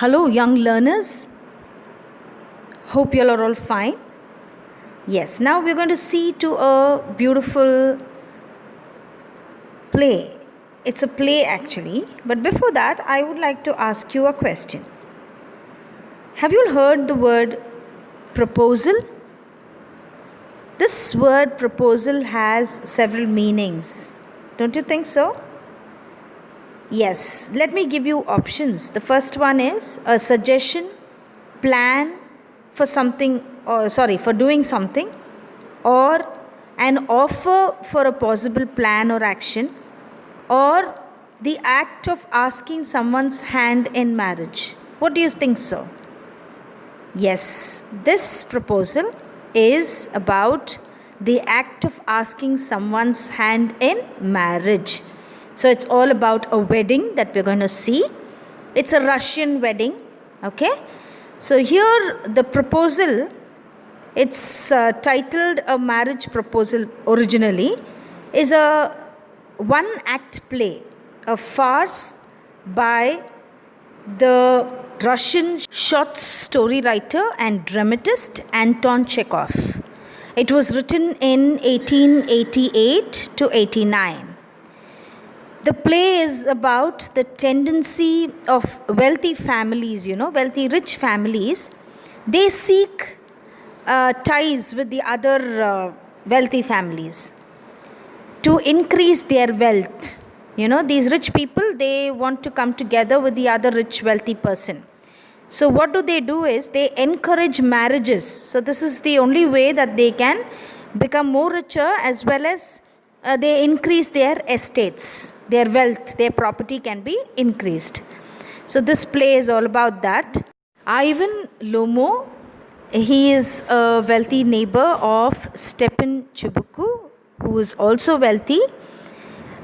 Hello, young learners. Hope you all are all fine. Yes, now we're going to see to a beautiful play. It's a play actually, but before that, I would like to ask you a question. Have you heard the word proposal? This word proposal has several meanings. Don't you think so? Yes, let me give you options. The first one is a suggestion, plan for something, for doing something, or an offer for a possible plan or action, or the act of asking someone's hand in marriage. What do you think so? Yes, this proposal is about the act of asking someone's hand in marriage. So it's all about a wedding that we're going to see. It's a Russian wedding. Okay. So here the proposal, it's titled a marriage proposal originally, is a one act play, a farce by the Russian short story writer and dramatist Anton Chekhov. It was written in 1888 to 89. The play is about the tendency of wealthy families, wealthy rich families. They seek ties with the other wealthy families to increase their wealth. These rich people, they want to come together with the other rich wealthy person. So what do is they encourage marriages. So this is the only way that they can become more richer, as well as they increase their estates, their wealth, their property can be increased. So this play is all about that. Ivan Lomo, he is a wealthy neighbor of Stepan Chibukhu, who is also wealthy.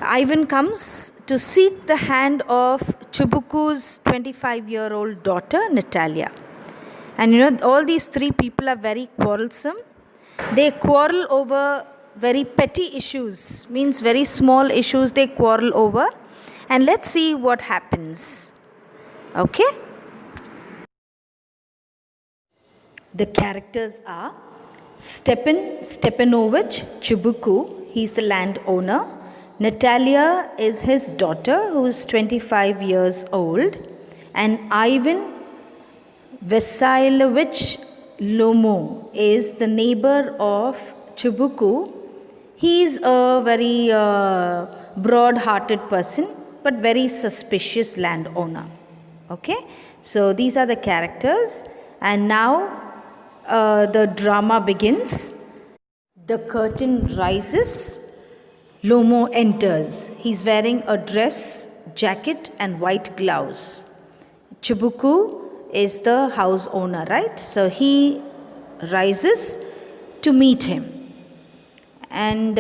Ivan comes to seek the hand of Chibukhu's 25-year-old daughter, Natalia. And all these three people are very quarrelsome. They quarrel over very petty issues, means very small issues they quarrel over. And let's see what happens. Okay? The characters are Stepan Stepanovich Chibukhu, he's the landowner. Natalia is his daughter, who is 25 years old. And Ivan Vasilievich Lomo is the neighbor of Chibukhu. He is a very broad-hearted person, but very suspicious landowner. Okay, so these are the characters, and now the drama begins. The curtain rises. Lomo enters. He's wearing a dress, jacket, and white gloves. Chibukhu is the house owner, right? So he rises to meet him. And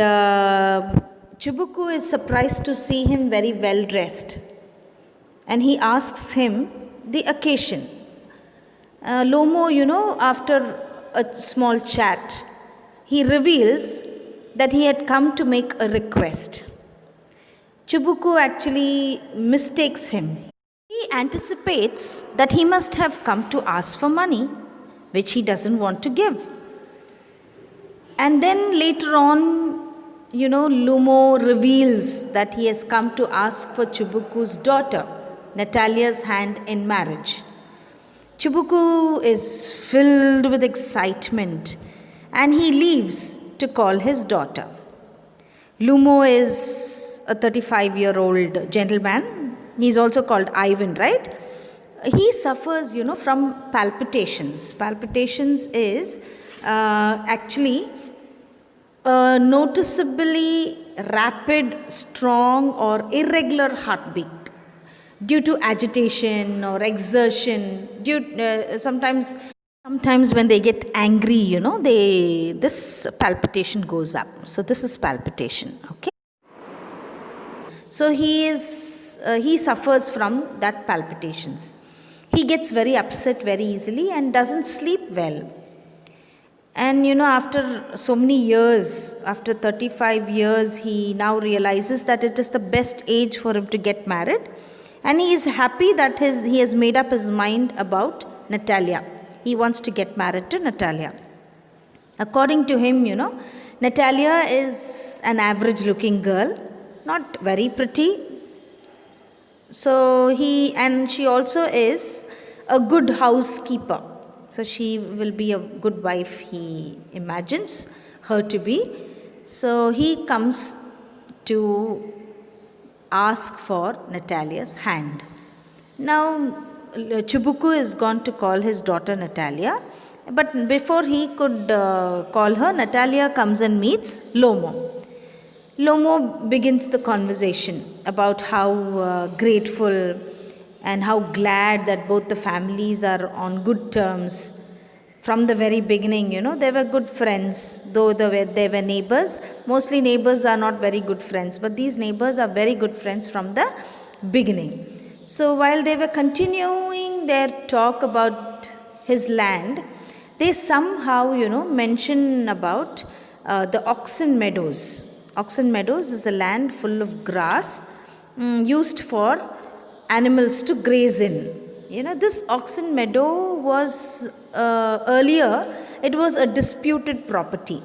Chibukhu is surprised to see him very well dressed. And he asks him the occasion. Lomo, after a small chat, he reveals that he had come to make a request. Chibukhu actually mistakes him. He anticipates that he must have come to ask for money, which he doesn't want to give. And then later on, Lomo reveals that he has come to ask for Chibukhu's daughter, Natalia's hand in marriage. Chibukhu is filled with excitement, and he leaves to call his daughter. Lomo is a 35-year-old gentleman. He's also called Ivan, right? He suffers, from palpitations. Palpitations is actually a noticeably rapid, strong, or irregular heartbeat due to agitation or exertion. Sometimes when they get angry, this palpitation goes up. So this is palpitation. Okay. So he suffers from that palpitations. He gets very upset very easily and doesn't sleep well. And after so many years, after 35 years, he now realizes that it is the best age for him to get married. And he is happy that he has made up his mind about Natalia. He wants to get married to Natalia. According to him, Natalia is an average looking girl, not very pretty. So she also is a good housekeeper. So she will be a good wife, he imagines her to be. So he comes to ask for Natalia's hand. Now Chibuku is gone to call his daughter Natalia, but before he could call her, Natalia comes and meets Lomo. Lomo begins the conversation about how grateful and how glad that both the families are on good terms. From the very beginning, they were good friends, though they were neighbors. Mostly neighbors are not very good friends, but these neighbors are very good friends from the beginning. So while they were continuing their talk about his land, they somehow, mention about the Oxen Meadows. Oxen Meadows is a land full of grass used for animals to graze in. This Oxen Meadow was earlier, it was a disputed property.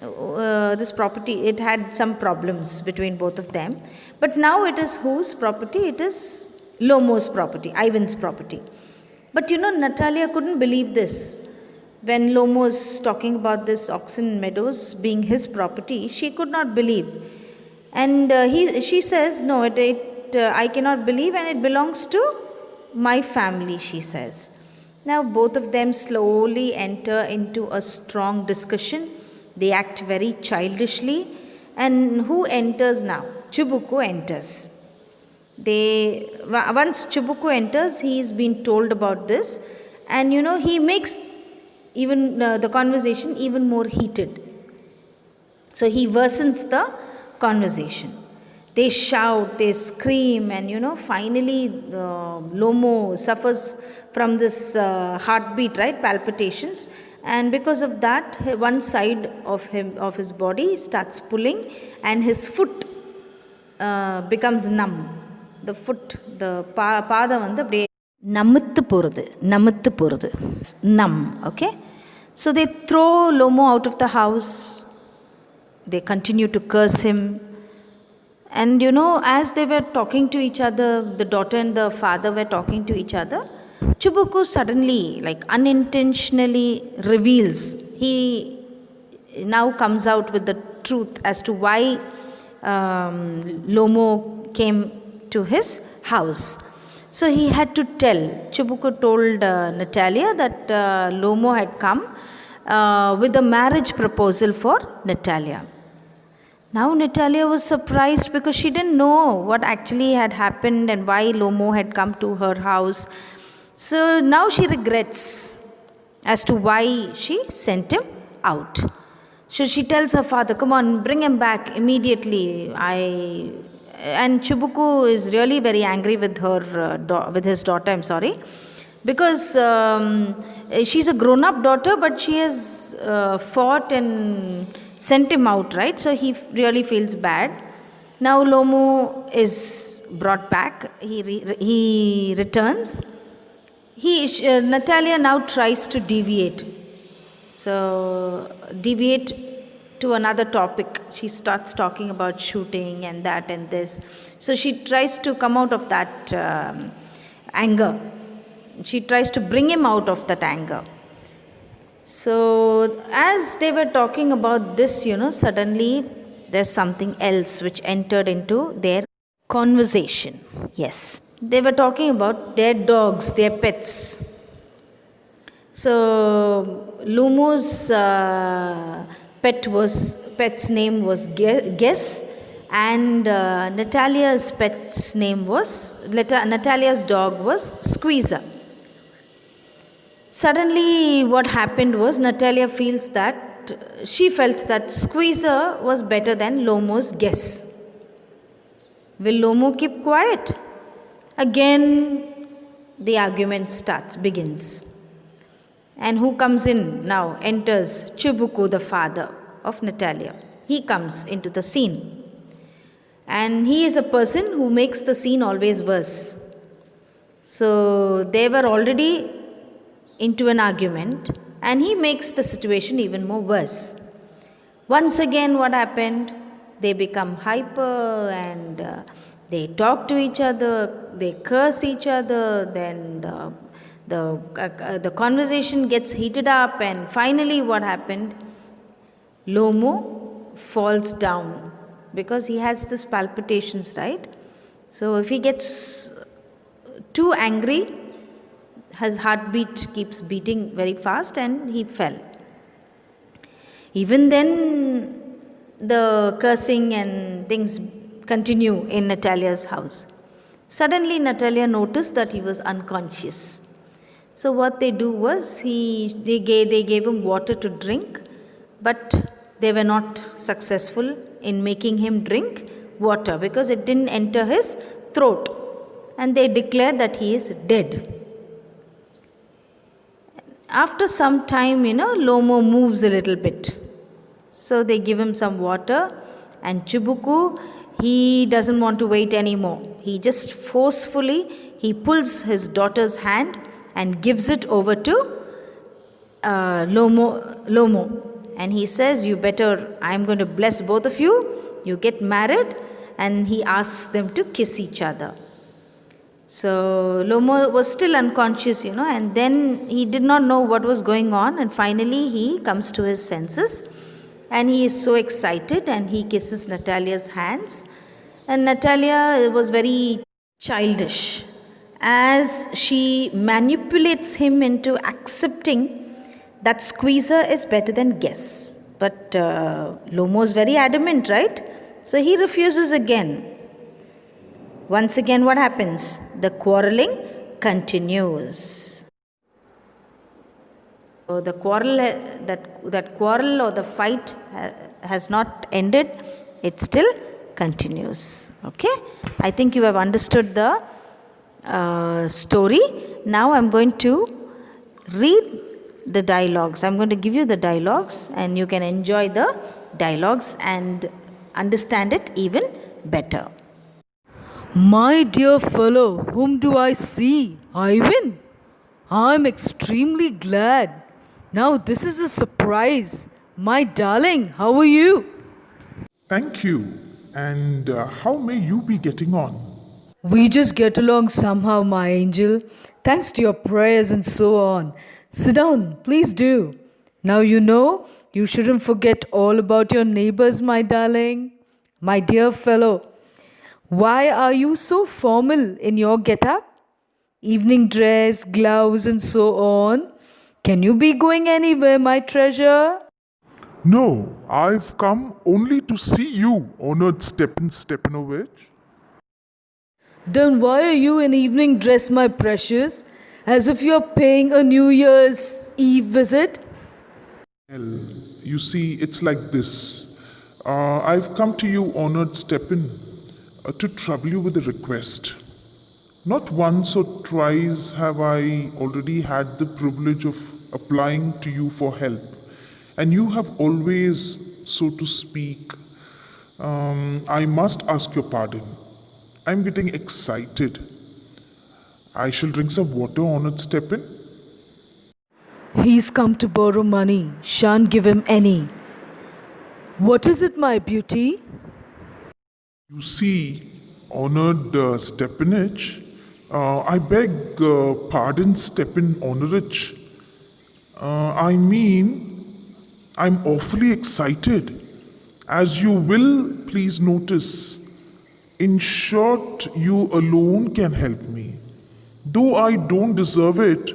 This property, it had some problems between both of them. But now it is whose property? It is Lomo's property, Ivan's property. But Natalia couldn't believe this. When Lomo was talking about this Oxen Meadows being his property, she could not believe. And she says, no, I cannot believe, and it belongs to my family, she says. Now both of them slowly enter into a strong discussion. They act very childishly. And who enters now? Chibuku enters. Once Chibuku enters, he is being told about this, and he makes even the conversation even more heated. So he worsens the conversation. They shout, they scream, and finally Lomo suffers from this heartbeat, right, palpitations, and because of that, one side of his body starts pulling, and his foot becomes numb. The foot, the பாதை வந்து அப்படியே நமுத்து போகிறது numb. Okay, so they throw Lomo out of the house. They continue to curse him, and as they were talking to each other, the daughter and the father were talking to each other, Chibuku suddenly, like unintentionally, reveals. He now comes out with the truth as to why Lomo came to his house. So he had to tell. Chibuku told Natalia that Lomo had come with a marriage proposal for Natalia. Now Natalia was surprised because she didn't know what actually had happened and why Lomo had come to her house. So now she regrets as to why she sent him out. So she tells her father, come on, bring him back immediately. And Chibuku is really very angry with with his daughter, I'm sorry, because she's a grown-up daughter, but she has fought and sent him out, right? So he really feels bad. Now Lomo is brought back. He returns. Natalia now tries to deviate. So deviate to another topic. She starts talking about shooting and that and this. So she tries to come out of that anger. She tries to bring him out of that anger. So as they were talking about this, suddenly there's something else which entered into their conversation. Yes, they were talking about their dogs, their pets. So Lomo's pet's name was Guess, and Natalia's Natalia's dog was Squeezer. Suddenly what happened was Natalia she felt that Squeezer was better than Lomo's Guess. Will Lomo keep quiet? Again the argument begins. And who comes in now? Enters Chibuku, the father of Natalia. He comes into the scene. And he is a person who makes the scene always worse. So they were already into an argument, and he makes the situation even more worse. Once again, what happened? They become hyper and they talk to each other, they curse each other, then the conversation gets heated up, and finally, what happened? Lomo falls down because he has this palpitations, right? So if he gets too angry, his heartbeat keeps beating very fast and he fell. Even then, the cursing and things continue in Natalia's house. Suddenly, Natalia noticed that he was unconscious. So what they do was they gave him water to drink, but they were not successful in making him drink water because it didn't enter his throat, and they declared that he is dead. After some time, Lomo moves a little bit. So they give him some water, and Chibuku, he doesn't want to wait anymore. He just forcefully, he pulls his daughter's hand and gives it over to Lomo. And he says, I'm going to bless both of you. You get married. And he asks them to kiss each other. So Lomo was still unconscious, and then he did not know what was going on. And finally he comes to his senses. And he is so excited and he kisses Natalia's hands. And Natalia was very childish as she manipulates him into accepting that squeezer is better than guess. But Lomo is very adamant, right? So he refuses again. Once again, what happens? The quarreling continues. So the quarrel, that quarrel or the fight has not ended. It still continues. Okay? I think you have understood the story. Now I'm going to read the dialogues. I'm going to give you the dialogues, and you can enjoy the dialogues and understand it even better. My dear fellow, whom do I see? Ivan? I'm extremely glad. Now this is a surprise. My darling, how are you? Thank you. And how may you be getting on? We just get along somehow, my angel. Thanks to your prayers and so on. Sit down, please do. Now you shouldn't forget all about your neighbors, my darling. My dear fellow, why are you so formal in your get-up? Evening dress, gloves and so on. Can you be going anywhere, my treasure? No, I've come only to see you, honored Stepan Stepanovich. Then why are you in evening dress, my precious? As if you're paying a New Year's Eve visit? Well, you see, it's like this. I've come to you, honored Stepan, to trouble you with a request. Not once or twice have I already had the privilege of applying to you for help, and you have always, so to speak, I must ask your pardon. I'm getting excited. I shall drink some water, honored Stepan. He's come to borrow money. Shan't give him any. What is it, my beauty? You see, honored Stepanich, I beg pardon, Stepan Honorich. I'm awfully excited. As you will please notice, in short, you alone can help me. Though I don't deserve it,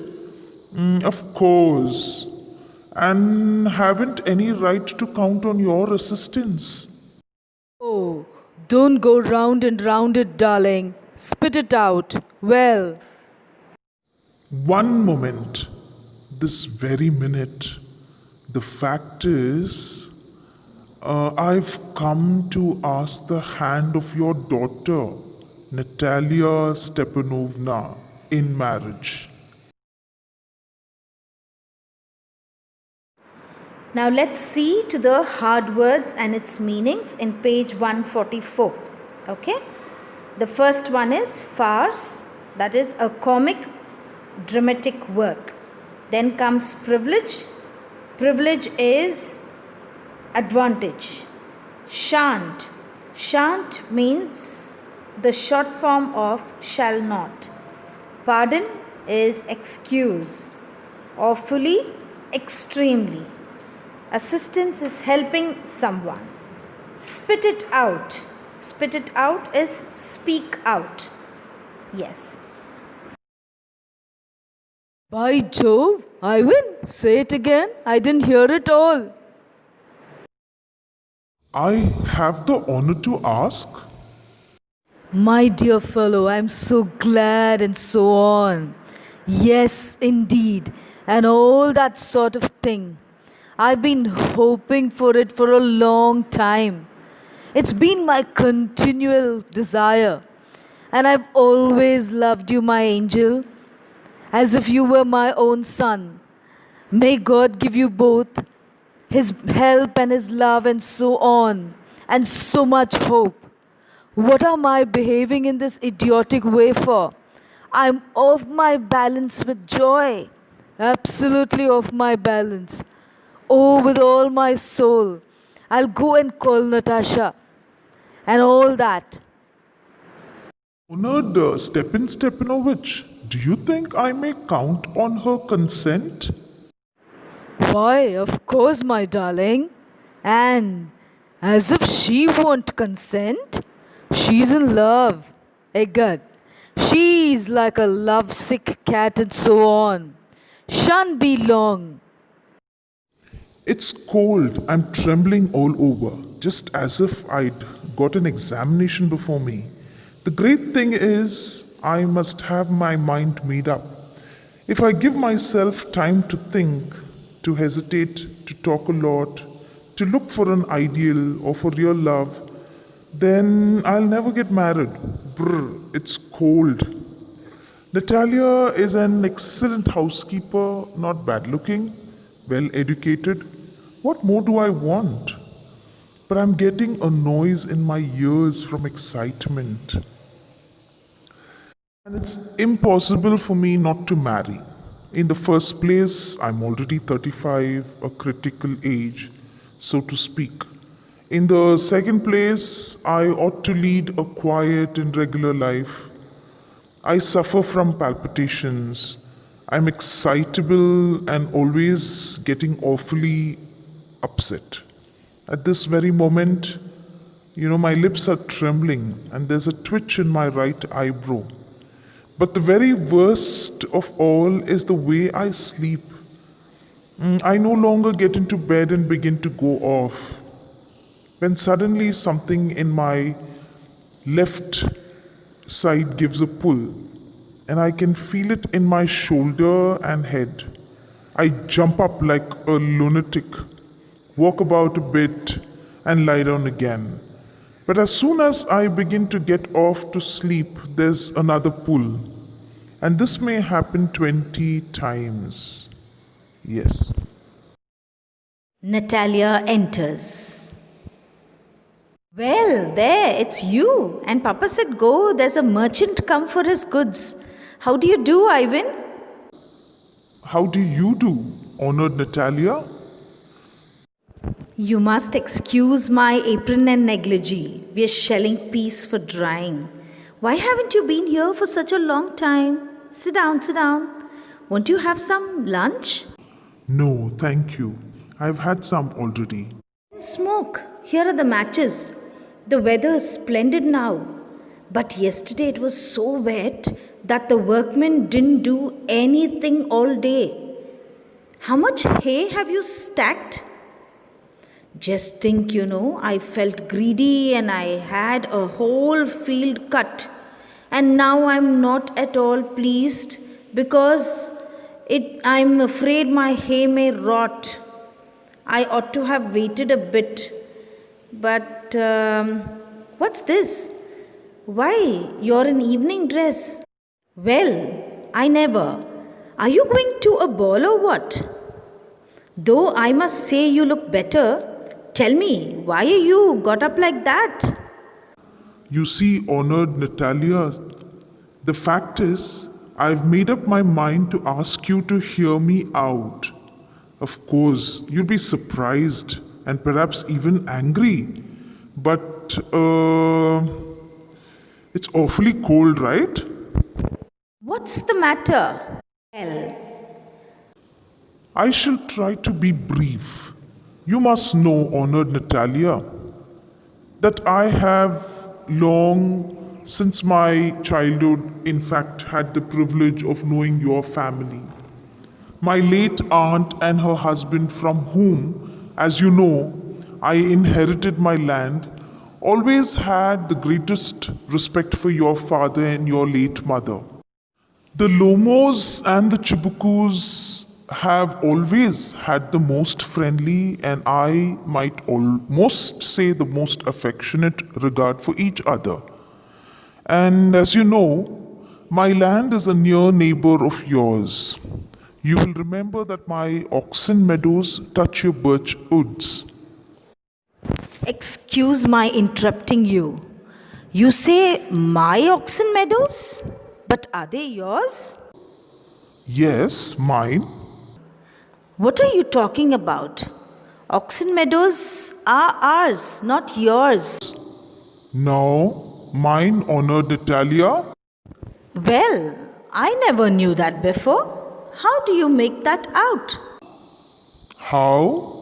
of course, and haven't any right to count on your assistance. Oh, don't go round and round it, darling. Spit it out. Well, One moment, this very minute. The fact is, I've come to ask the hand of your daughter, Natalia Stepanovna, in marriage. Now let's see to the hard words and its meanings in page 144. Okay? The first one is farce that is a comic dramatic work. Then comes privilege. Privilege is advantage. Shan't. Shan't means the short form of shall not. Pardon is excuse. Awfully, extremely. Assistance is helping someone. Spit it out. Spit it out is speak out. Yes. By Jove, Ivan, say it again. I didn't hear it all. I have the honor to ask. My dear fellow, I'm so glad and so on. Yes, indeed, and all that sort of thing. I've been hoping for it for a long time. It's been my continual desire. And I've always loved you, my angel, as if you were my own son. May God give you both His help and His love and so on, and so much hope. What am I behaving in this idiotic way for? I'm off my balance with joy. Absolutely off my balance. Oh, with all my soul. I'll go and call Natasha and all that. Honored Stepanovich, do you think I may count on her consent? Why, of course, my darling. And as if she won't consent, she's in love. Egad, she's like a lovesick cat and so on. Shan't be long. It's cold. I'm trembling all over, just as if I'd got an examination before me. The great thing is, I must have my mind made up. If I give myself time to think, to hesitate, to talk a lot, to look for an ideal or for real love, then I'll never get married. Brr, it's cold. Natalia is an excellent housekeeper, not bad looking, well educated. What more do I want? But I'm getting a noise in my ears from excitement. And it's impossible for me not to marry. In the first place, I'm already 35, a critical age, so to speak. In the second place, I ought to lead a quiet and regular life. I suffer from palpitations. I'm excitable and always getting awfully upset. At this very moment, my lips are trembling and there's a twitch in my right eyebrow. But the very worst of all is the way I sleep. I no longer get into bed and begin to go off. When suddenly something in my left side gives a pull, and I can feel it in my shoulder and head. I jump up like a lunatic, walk about a bit, and lie down again. But as soon as I begin to get off to sleep, there's another pull. And this may happen 20 times. Yes. Natalia enters. Well, there, it's you. And Papa said, go, there's a merchant come for his goods. How do you do, Ivan? How do you do, honored Natalia? You must excuse my apron and negligee. We are shelling peas for drying. Why haven't you been here for such a long time? Sit down, sit down. Won't you have some lunch? No, thank you. I've had some already. Smoke. Here are the matches. The weather is splendid now. But yesterday it was so wet that the workmen didn't do anything all day. How much hay have you stacked? Just think, I felt greedy and I had a whole field cut. And now I'm not at all pleased because I'm afraid my hay may rot. I ought to have waited a bit. But what's this? Why, you're in evening dress. Well, I never. Are you going to a ball or what? Though I must say you look better. Tell me, why are you got up like that? You see, honored Natalia, The fact is, I've made up my mind to ask you to hear me out. Of course, you'll be surprised and perhaps even angry. But it's awfully cold, right? What's the matter? Well, I shall try to be brief. You must know, honored Natalia, that I have long since my childhood, in fact, had the privilege of knowing your family. My late aunt and her husband, from whom, as you know, I inherited my land, always had the greatest respect for your father and your late mother. The Lomos and the Chibukus have always had the most friendly and I might almost say the most affectionate regard for each other. And as you know, my land is a near neighbor of yours. You will remember that my oxen meadows touch your birch woods. excuse my interrupting you. You say my oxen meadows? But are they yours? Yes, mine. What are you talking about? Oxen meadows are ours, not yours. No, mine, honored Natalia. Well, I never knew that before. How do you make that out? How?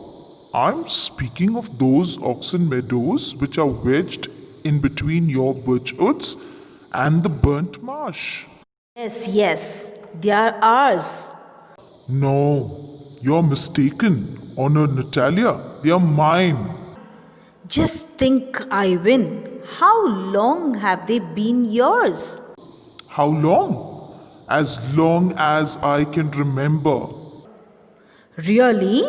I'm speaking of those oxen meadows which are wedged in between your birch woods and the burnt marsh. Yes, they are ours. No, you're mistaken, honored Natalia. They are mine. Just think, Ivan, how long have they been yours? How long? As long as I can remember. Really?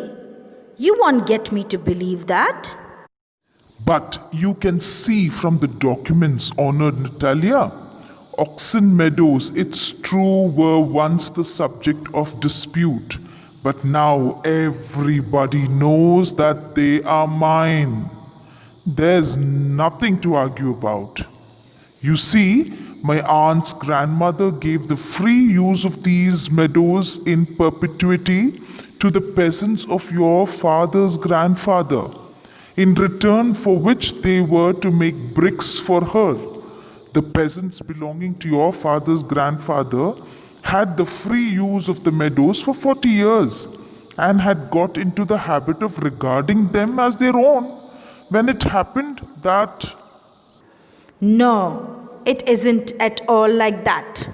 You won't get me to believe that? But you can see from the documents, honored Natalia, Oxen Meadows, it's true, were once the subject of dispute, but now everybody knows that they are mine. There's nothing to argue about. You see, my aunt's grandmother gave the free use of these meadows in perpetuity to the peasants of your father's grandfather, in return for which they were to make bricks for her. The peasants belonging to your father's grandfather had the free use of the meadows for 40 years and had got into the habit of regarding them as their own. When it happened that No, it isn't at all like that.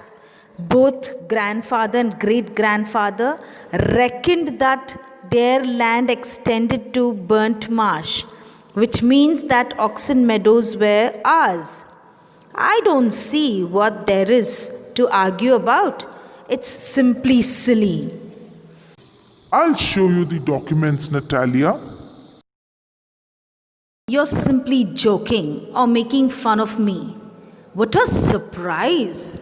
Both grandfather and great grandfather reckoned that their land extended to burnt marsh, which means that oxen meadows were ours. I don't see what there is to argue about. It's simply silly. I'll show you the documents, Natalia. You're simply joking or making fun of me. What a surprise!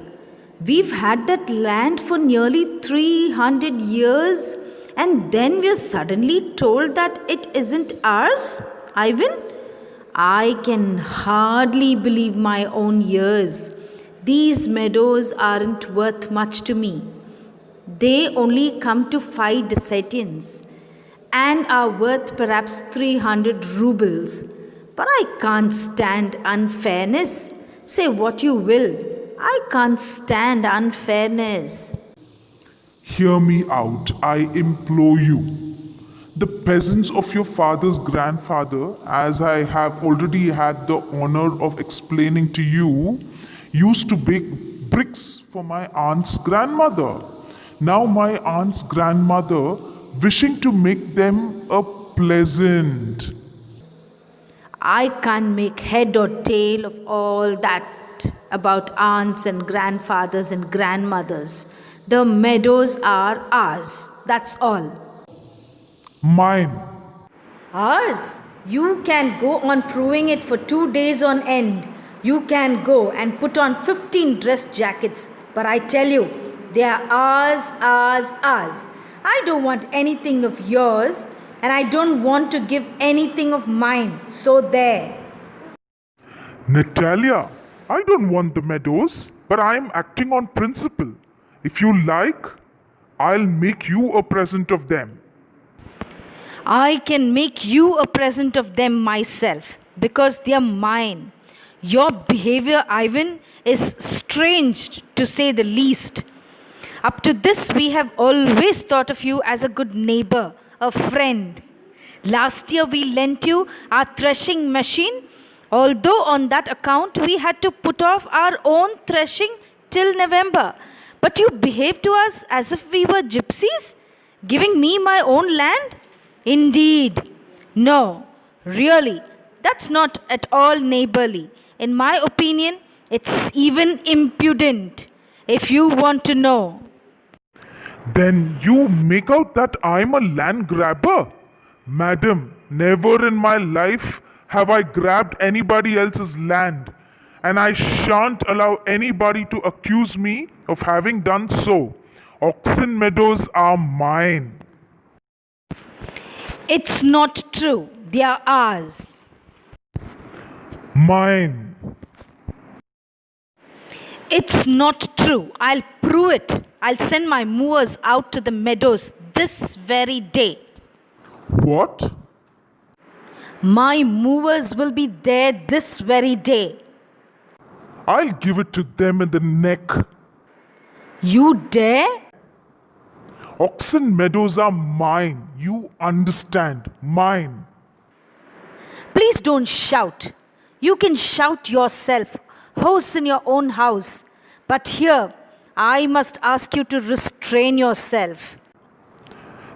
We've had that land for nearly 300 years, and then we're suddenly told that it isn't ours, Ivan? I can hardly believe my own ears. These meadows aren't worth much to me. They only come to 5 dесятins and are worth perhaps 300 rubles. But I can't stand unfairness. Say what you will. I can't stand unfairness. Hear me out, I implore you. The peasants of your father's grandfather, as I have already had the honor of explaining to you, used to bake bricks for my aunt's grandmother. Now, my aunt's grandmother, wishing to make them a pleasant. I can't make head or tail of all that about aunts and grandfathers and grandmothers. The meadows are ours. That's all. Mine. Ours? You can go on proving it for 2 days on end. You can go and put on 15 dress jackets. But I tell you, they are ours, ours, ours. I don't want anything of yours, and I don't want to give anything of mine. So there. Natalia, I don't want the meadows. but I am acting on principle. If you like, I'll make you a present of them. I can make you a present of them myself because they are mine. Your behavior, Ivan, is strange to say the least. Up to this, we have always thought of you as a good neighbor, a friend. Last year, we lent you our threshing machine, although on that account we had to put off our own threshing till November. But you behaved to us as if we were gypsies, giving me my own land? Indeed. No, really, that's not at all neighborly. In my opinion, it's even impudent, if you want to know. Then you make out that I'm a land grabber? Madam, never in my life have I grabbed anybody else's land, and I shan't allow anybody to accuse me of having done so. Oxen Meadows are mine. It's not true. They are ours. Mine. It's not true. I'll prove it. I'll send my movers out to the meadows this very day. What? My movers will be there this very day. I'll give it to them in the neck. You dare? Oxen Meadows are mine. You understand? Mine. Please don't shout. You can shout yourself, host in your own house. But here, I must ask you to restrain yourself.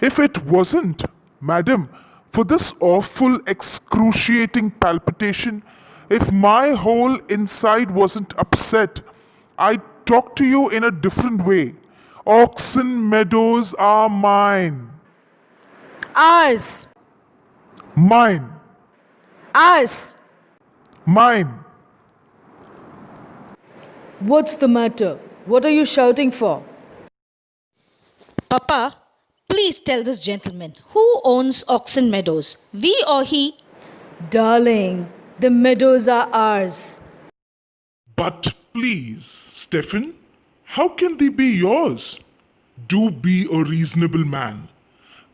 If it wasn't, madam, for this awful, excruciating palpitation, if my whole inside wasn't upset, I'd talk to you in a different way. Oxen Meadows are mine. Ours! Mine. Ours! Mine. What's the matter? What are you shouting for? Papa, please tell this gentleman who owns Oxen Meadows, we or he? Darling, the meadows are ours. But please, Stephen, how can they be yours? Do be a reasonable man.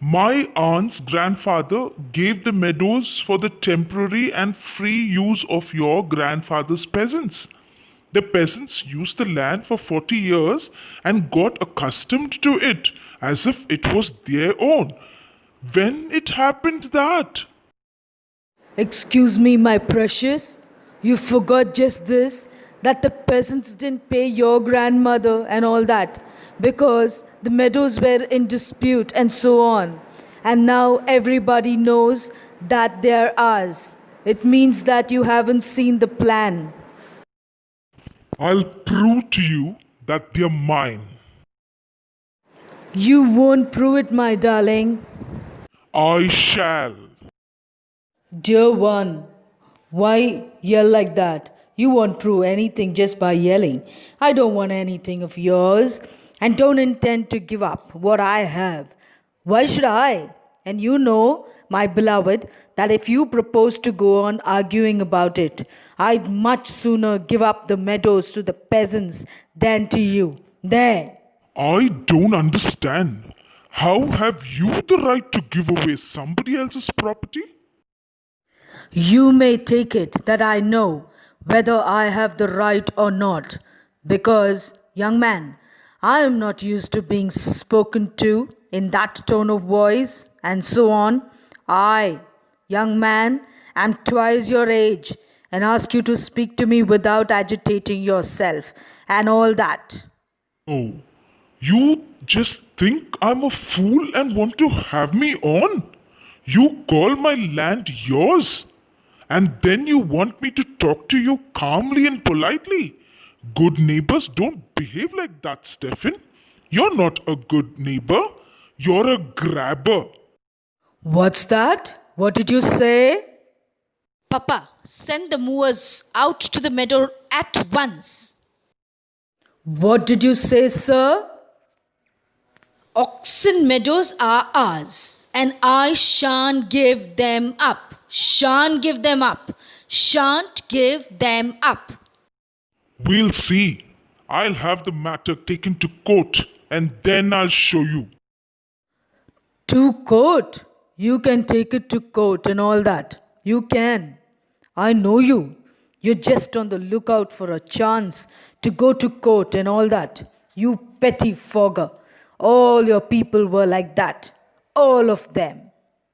My aunt's grandfather gave the meadows for the temporary and free use of your grandfather's peasants. The peasants used the land for 40 years and got accustomed to it as if it was their own. When it happened that? Excuse me, my precious. You forgot just this, that the peasants didn't pay your grandmother and all that because the meadows were in dispute and so on. And now everybody knows that they're ours. It means that you haven't seen the plan. I'll prove to you that they're mine. You won't prove it, my darling. I shall. Dear one, why yell like that? You won't prove anything just by yelling. I don't want anything of yours and don't intend to give up what I have. Why should I? And you know, my beloved, that if you propose to go on arguing about it, I'd much sooner give up the meadows to the peasants than to you. There. I don't understand. How have you the right to give away somebody else's property? You may take it that I know whether I have the right or not, because, young man, I am not used to being spoken to in that tone of voice and so on. I, young man, am twice your age and ask you to speak to me without agitating yourself and all that. Oh, you just think I'm a fool and want to have me on? You call my land yours, and then you want me to talk to you calmly and politely. Good neighbors don't behave like that, Stephen. You're not a good neighbor. You're a grabber. What's that? What did you say? Papa, send the movers out to the meadow at once. What did you say, sir? Oxen Meadows are ours, and I shan't give them up. Shan't give them up. Shan't give them up. We'll see. I'll have the matter taken to court and then I'll show you. To court. You can take it to court and all that. You can. I know you. You're just on the lookout for a chance to go to court and all that. You petty fogger. All your people were like that. All of them.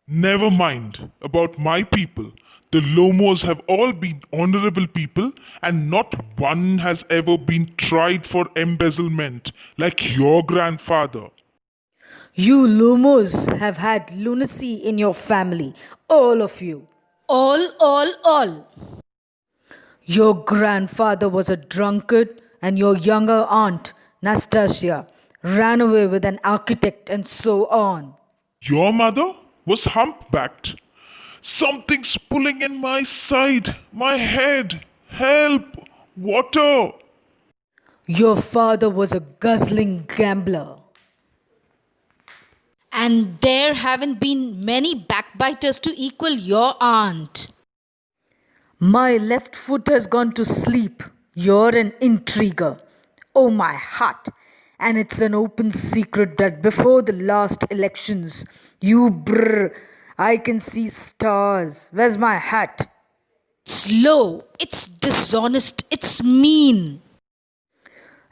Never mind about my people. The Lomos have all been honorable people, and not one has ever been tried for embezzlement like your grandfather. You Lumos have had lunacy in your family. All of you. All. Your grandfather was a drunkard, and your younger aunt, Nastasia, ran away with an architect, and so on. Your mother was humpbacked. Something's pulling in my side, my head. Help! Water! Your father was a guzzling gambler. And there haven't been many backbiters to equal your aunt. My left foot has gone to sleep. You're an intriguer. Oh, my heart. And it's an open secret that before the last elections, I can see stars. Where's my hat? It's low, it's dishonest, it's mean.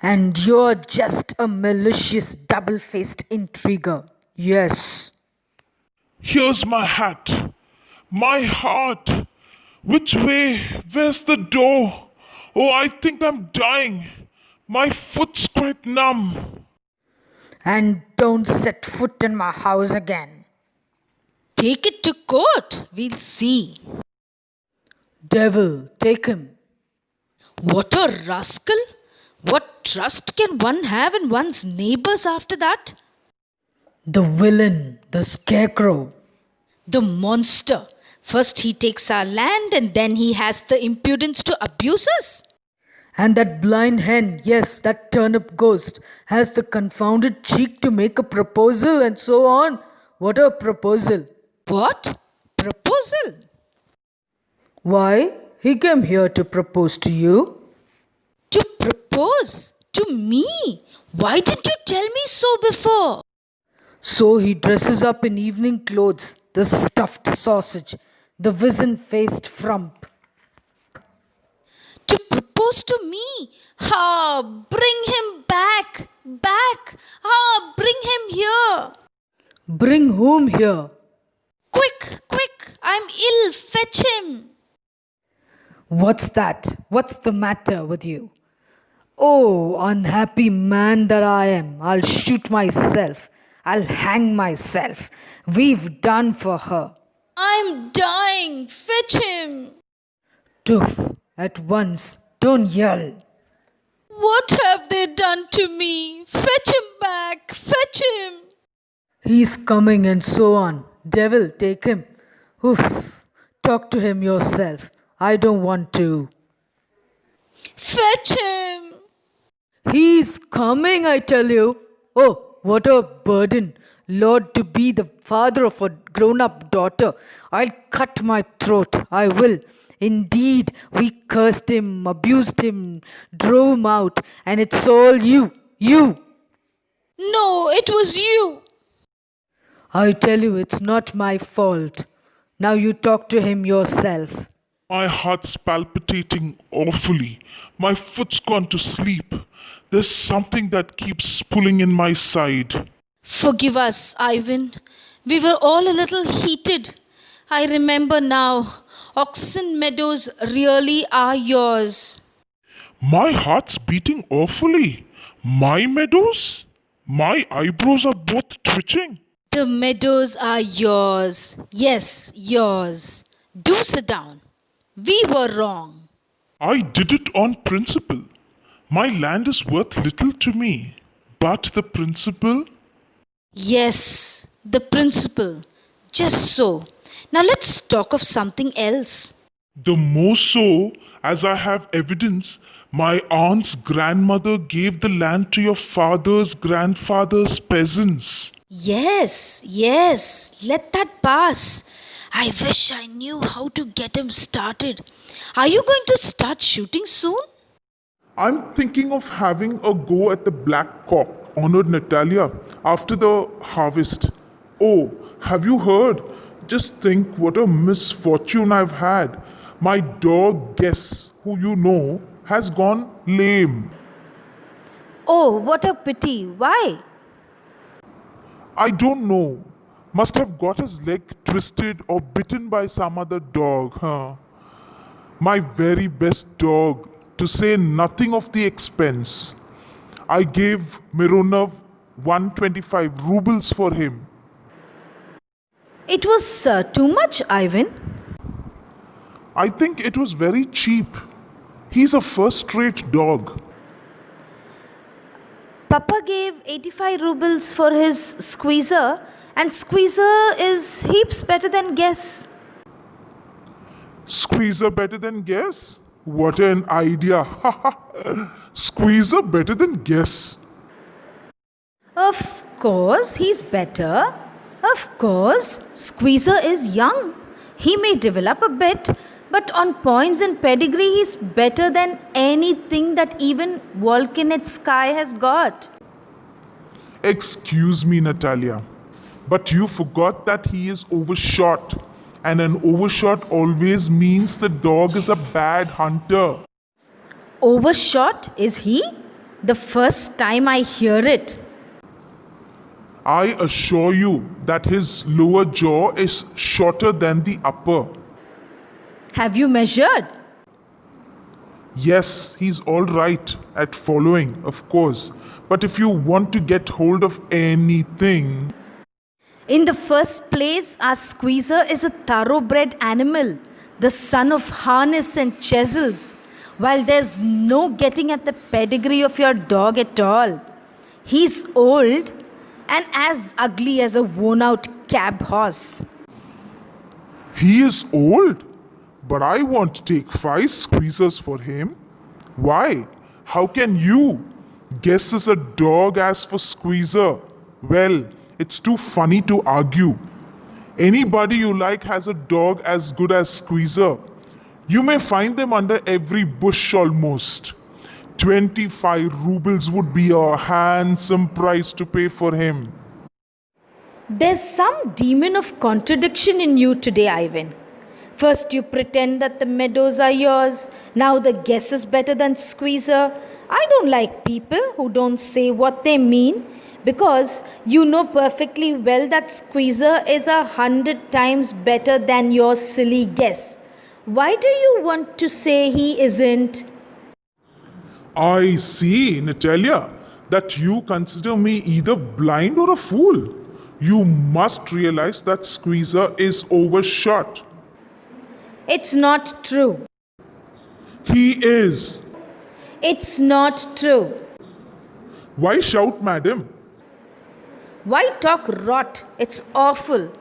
And you're just a malicious, double faced intriguer. Yes. Here's my hat. My heart. Which way? Where's the door? Oh, I think I'm dying. My foot's quite numb. And don't set foot in my house again. Take it to court, we'll see. Devil, take him. What a rascal! What trust can one have in one's neighbors after that? The villain, the scarecrow. The monster. First he takes our land and then he has the impudence to abuse us. And that blind hen, yes, that turnip ghost, has the confounded cheek to make a proposal and so on. What a proposal. What? Proposal? Why, he came here to propose to you. To propose? To me? Why didn't you tell me so before? So he dresses up in evening clothes, the stuffed sausage, the wizen-faced frump. To propose to me? Bring him back! Bring him here! Bring whom here? Quick! I'm ill, fetch him! What's that? What's the matter with you? Oh, unhappy man that I am. I'll shoot myself. I'll hang myself. We've done for her. I'm dying, fetch him! Toof, at once. Don't yell. What have they done to me? Fetch him back, fetch him! He's coming and so on. Devil, take him. Oof. Talk to him yourself. I don't want to. Fetch him! He's coming, I tell you. Oh, what a burden. Lord, to be the father of a grown-up daughter. I'll cut my throat. I will. Indeed, we cursed him, abused him, drove him out, and it's all you. You! No, it was you! I tell you, it's not my fault. Now you talk to him yourself. My heart's palpitating awfully. My foot's gone to sleep. There's something that keeps pulling in my side. Forgive us, Ivan. We were all a little heated. I remember now. Oxen Meadows really are yours. My heart's beating awfully. My meadows? My eyebrows are both twitching. The meadows are yours. Yes, yours. Do sit down. We were wrong. I did it on principle. My land is worth little to me. But the principle? Yes, the principle. Just so. Now let's talk of something else. The more so, as I have evidence, my aunt's grandmother gave the land to your father's grandfather's peasants. Yes, let that pass. I wish I knew how to get him started. Are you going to start shooting soon? I'm thinking of having a go at the black cock, honored Natalia, after the harvest. Oh, have you heard? Just think what a misfortune I've had. My dog Guess, who you know, has gone lame. Oh, what a pity. Why? I don't know. Must have got his leg twisted or bitten by some other dog, huh? My very best dog, to say nothing of the expense. I gave Mironov 125 rubles for him. It was too much, Ivan. I think it was very cheap. He's a first rate dog. Papa gave 85 rubles for his squeezer, and squeezer is heaps better than Guess. Squeezer better than Guess? What an idea! Squeezer better than Guess. Of course, he's better. Of course, Squeezer is young. He may develop a bit, but on points and pedigree, he's better than anything that even Volkanetsky has got. Excuse me, Natalia, but you forgot that he is overshot, and an overshot always means the dog is a bad hunter. Overshot, is he? The first time I hear it. I assure you that his lower jaw is shorter than the upper. Have you measured? Yes, he's all right at following, of course, but if you want to get hold of anything, In the first place, our squeezer is a thoroughbred animal, the son of harness and chisels, while there's no getting at the pedigree of your dog at all. He's old and as ugly as a worn out cab horse. he is old, but I won't take 5 squeezers for him. Why? How can you? Guess is a dog as for squeezer. Well, it's too funny to argue. Anybody you like has a dog as good as squeezer. You may find them under every bush almost. 25 rubles would be a handsome price to pay for him. There's some demon of contradiction in you today, Ivan. First, you pretend that the meadows are yours. Now, the guess is better than squeezer. I don't like people who don't say what they mean because you know perfectly well that squeezer is 100 times better than your silly guess. Why do you want to say he isn't? I see, Natalia, that you consider me either blind or a fool. You must realize that Squeezer is overshot. It's not true. He is. It's not true. Why shout, madam? Why talk rot? It's awful.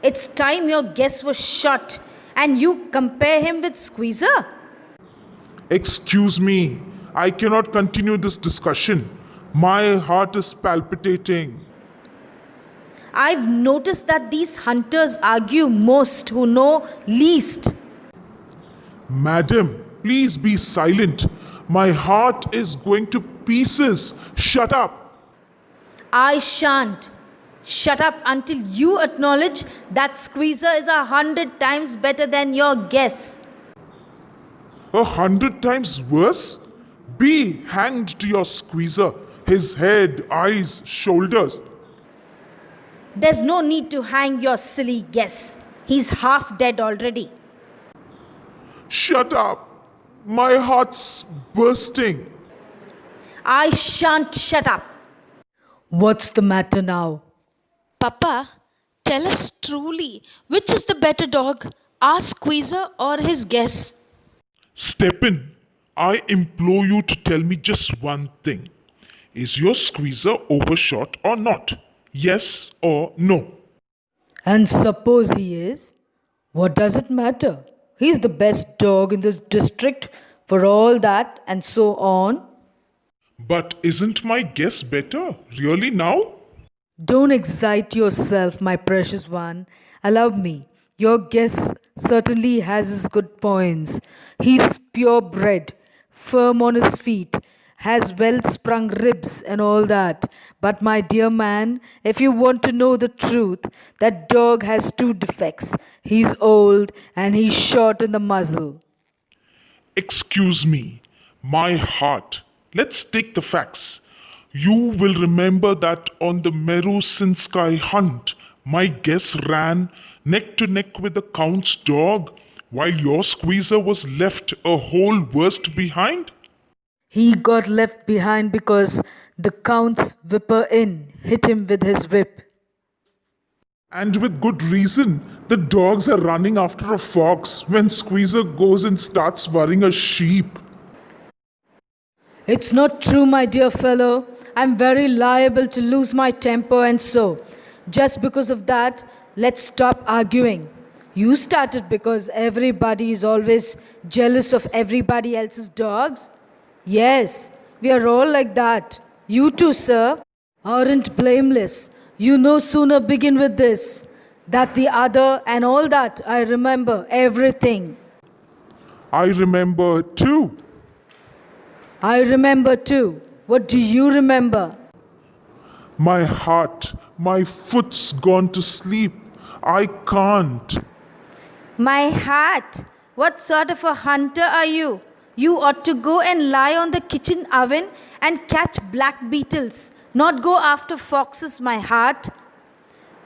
It's time your guess was shot and you compare him with Squeezer. Excuse me, I cannot continue this discussion. My heart is palpitating. I've noticed that these hunters argue most who know least. Madam, please be silent. My heart is going to pieces. Shut up. I shan't. Shut up until you acknowledge that Squeezer is 100 times better than your guess. 100 times worse? Be hanged to your Squeezer. His head, eyes, shoulders. There's no need to hang your silly guess. He's half dead already. Shut up. My heart's bursting. I shan't shut up. What's the matter now? Papa, tell us truly, which is the better dog, our Squeezer or his guess? Step in. I implore you to tell me just one thing. Is your Squeezer overshot or not? Yes or no? And suppose he is? What does it matter? He's the best dog in this district for all that and so on. But isn't my guess better? Really now? Don't excite yourself, my precious one. Allow me. Your guess certainly has his good points. He's purebred, firm on his feet, has well sprung ribs and all that. But my dear man, if you want to know the truth, that dog has two defects. He's old and he's short in the muzzle. Excuse me, my heart. Let's take the facts. You will remember that on the Meru-Sinsky hunt, my guest ran neck to neck with the Count's dog, while your squeezer was left a whole worst behind? He got left behind because the Count's whipper-in hit him with his whip. And with good reason. The dogs are running after a fox when Squeezer goes and starts worrying a sheep. It's not true, my dear fellow. I'm very liable to lose my temper, and so, just because of that, let's stop arguing. You started because everybody is always jealous of everybody else's dogs. Yes, we are all like that. You too, sir, aren't blameless. You no sooner begin with this, that the other, and all that. I remember everything. I remember too. I remember too. What do you remember? My heart, my foot's gone to sleep. I can't. My heart, what sort of a hunter are you? You ought to go and lie on the kitchen oven and catch black beetles, not go after foxes, my heart.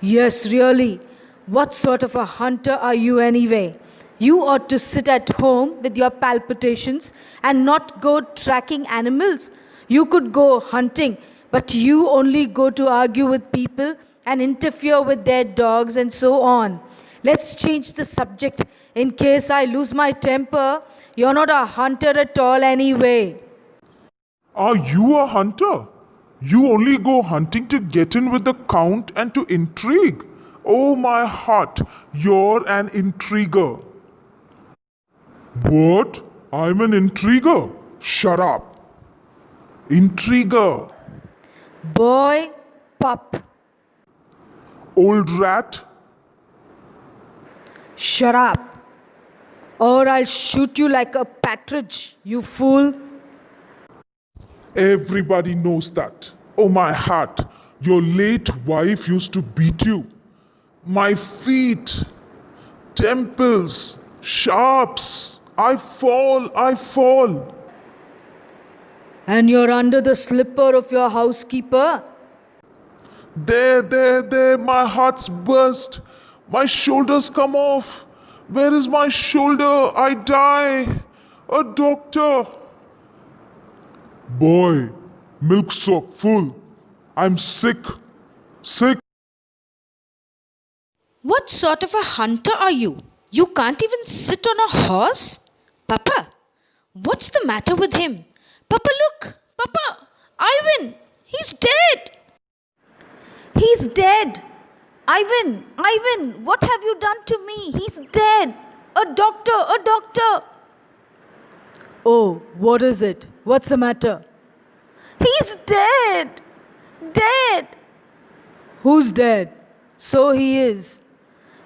Yes, really. What sort of a hunter are you anyway? You ought to sit at home with your palpitations and not go tracking animals. You could go hunting, but you only go to argue with people and interfere with their dogs and so on. Let's change the subject in case I lose my temper. You're not a hunter at all anyway. Are you a hunter? You only go hunting to get in with the Count and to intrigue. Oh, my heart, you're an intriguer. What? I'm an intriguer? Shut up. Intriguer. Boy, pup. Old rat. Shut up, or I'll shoot you like a partridge, you fool. Everybody knows that. Oh, my heart, your late wife used to beat you. My feet, temples, sharps. I fall, I fall. And you're under the slipper of your housekeeper? There, my heart's burst. My shoulders come off. Where is my shoulder? I die. A doctor. Boy, milk sock full. I'm sick. Sick. What sort of a hunter are you? You can't even sit on a horse? Papa, what's the matter with him? Papa, look! Papa! Ivan! He's dead! He's dead. Ivan, Ivan, what have you done to me? He's dead. A doctor, a doctor. Oh, what is it? What's the matter? He's dead. Dead. Who's dead? So he is.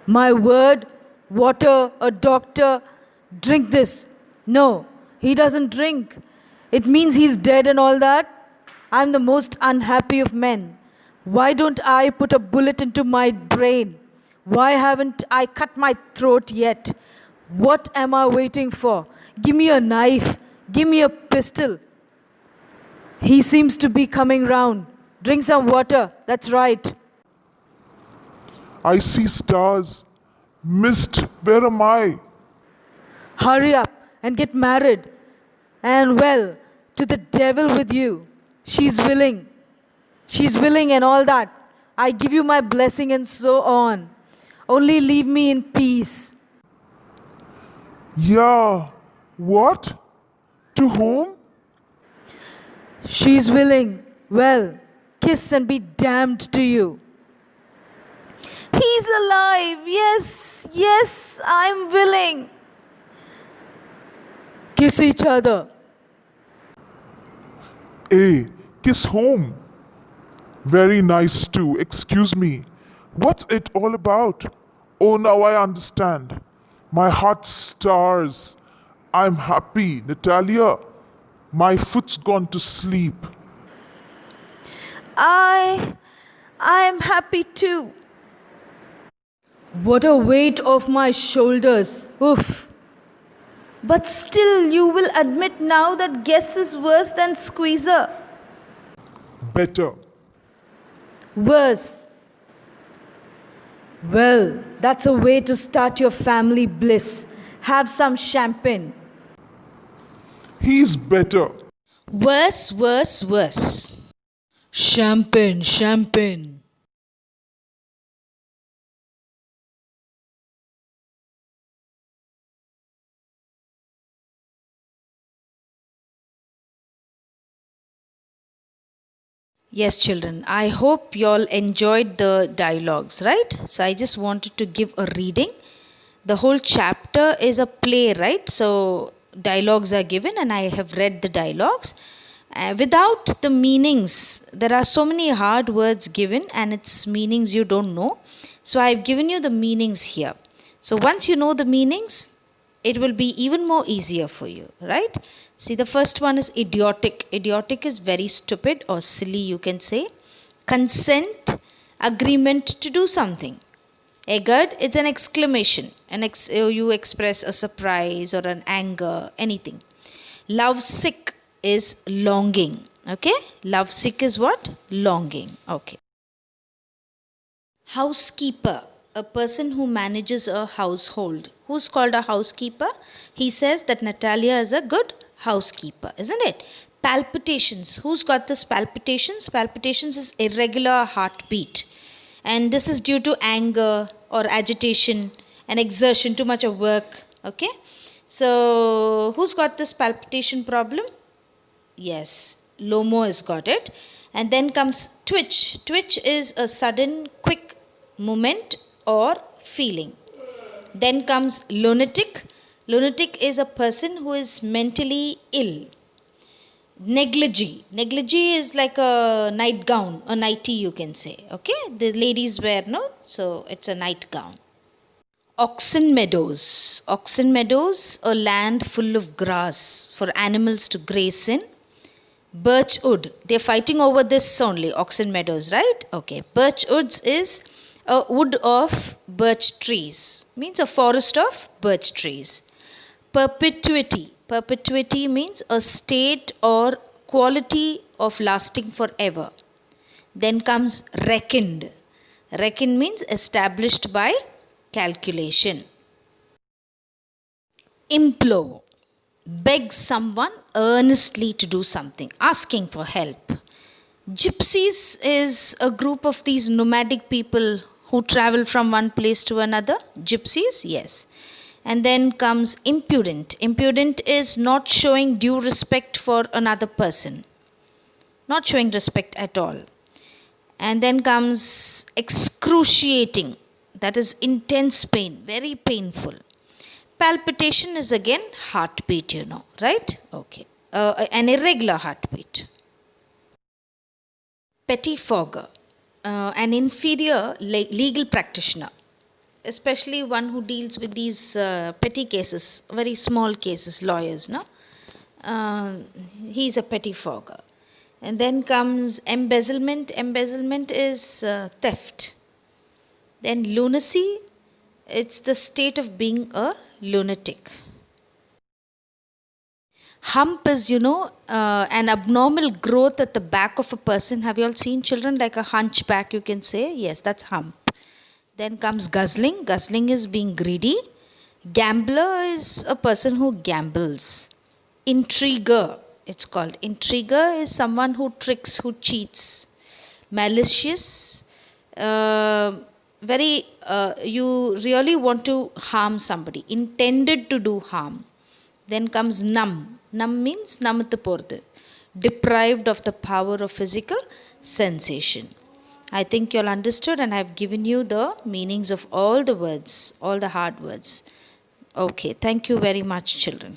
My word, water, a doctor, drink this. No, he doesn't drink. It means he's dead and all that. I'm the most unhappy of men. Why don't I put a bullet into my brain? Why haven't I cut my throat yet? What am I waiting for? Give me a knife. Give me a pistol. He seems to be coming round. Drink some water. That's right. I see stars. Mist, where am I? Hurry up and get married. And well, to the devil with you. She's willing. She's willing and all that. I give you my blessing and so on. Only leave me in peace. Yeah. What? To whom? She's willing. Well, kiss and be damned to you. He's alive. Yes, yes, I'm willing. Kiss each other. Hey, kiss whom? Very nice too. Excuse me. What's it all about? Oh, now I understand. My heart stars. I'm happy, Natalia. My foot's gone to sleep. I am happy too. What a weight off my shoulders. Oof. But still, you will admit now that guess is worse than squeezer. Better. Worse. Well, that's a way to start your family bliss. Have some champagne. He's better. Worse, worse, worse. Champagne, champagne. Yes, children, I hope you all enjoyed the dialogues, right? So I just wanted to give a reading. The whole chapter is a play, right? So dialogues are given, and I have read the dialogues. Without the meanings, there are so many hard words given, and its meanings you don't know. So I've given you the meanings here. So once you know the meanings, it will be even more easier for you, right? See, the first one is idiotic. Idiotic is very stupid or silly, you can say. Consent, agreement to do something. Egged, it's an exclamation. You express a surprise or an anger, anything. Love sick is longing. Okay? Love sick is what? Longing. Okay. Housekeeper, a person who manages a household. Who's called a housekeeper? He says that Natalia is a good housekeeper, isn't it? Palpitations. Who's got this palpitations? Palpitations is irregular heartbeat. And this is due to anger or agitation and exertion, too much of work. Okay? So, who's got this palpitation problem? Yes, Lomo has got it. And then comes twitch. Twitch is a sudden, quick movement or feeling. Then comes lunatic. Lunatic is a person who is mentally ill. Negligee. Negligee is like a nightgown, a nightie you can say. Okay, the ladies wear, no? So it's a nightgown. Oxen meadows. Oxen meadows, a land full of grass for animals to graze in. Birch wood. They're fighting over this only, oxen meadows, right? Okay. Birch woods is a wood of birch trees. Means a forest of birch trees. Perpetuity. Perpetuity means a state or quality of lasting forever. Then comes reckoned. Reckoned means established by calculation. Implore. Beg someone earnestly to do something, asking for help. Gypsies is a group of these nomadic people who travel from one place to another. Gypsies, yes. And then comes impudent. Impudent is not showing due respect for another person, not showing respect at all. And then comes excruciating, that is intense pain, very painful. Palpitation is again heartbeat, you know, right? Okay. An irregular heartbeat. Pettifogger, an inferior legal practitioner, especially one who deals with these petty cases, very small cases, lawyers, no? He's a pettifogger. And then comes embezzlement. Embezzlement is theft. Then lunacy, it's the state of being a lunatic. Hump is, an abnormal growth at the back of a person. Have you all seen children like a hunchback, you can say? Yes, that's hump. Then comes guzzling. Guzzling is being greedy. Gambler is a person who gambles. Intriguer, it's called. Intriguer is someone who tricks, who cheats. Malicious, you really want to harm somebody, intended to do harm. Then comes numb. Numb means namattu pordu, deprived of the power of physical sensation. I think you all understood, and I have given you the meanings of all the words, all the hard words. Okay, thank you very much, children.